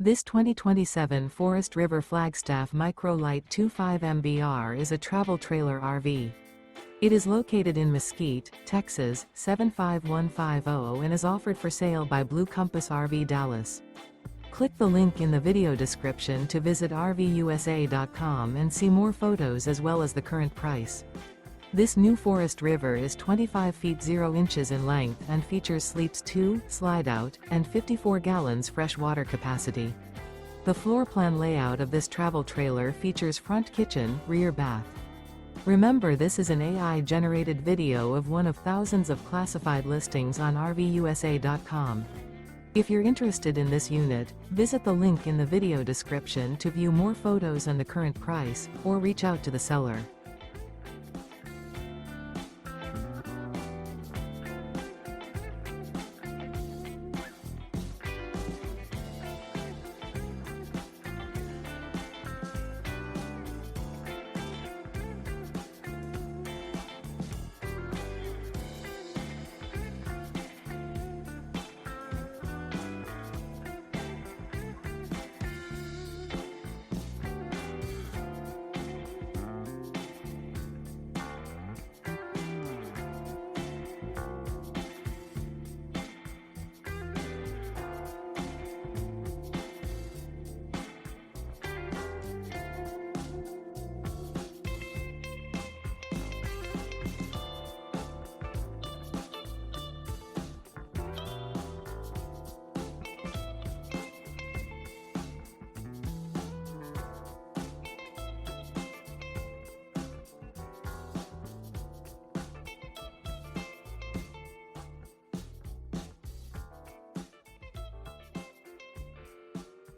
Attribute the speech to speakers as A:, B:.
A: This 2027 Forest River Flagstaff Micro Lite 25 MBR is a travel trailer RV. It is located in Mesquite, Texas, 75150 and is offered for sale by Blue Compass RV Dallas. Click the link in the video description to visit RVUSA.com and see more photos as well as the current price. This new Forest River is 25 feet 0 inches in length and features sleeps 2, Slideout, and 54 gallons fresh water capacity. The floor plan layout of this travel trailer features front kitchen, rear bath. Remember, this is an AI-generated video of one of thousands of classified listings on RVUSA.com. If you're interested in this unit, visit the link in the video description to view more photos and the current price, or reach out to the seller.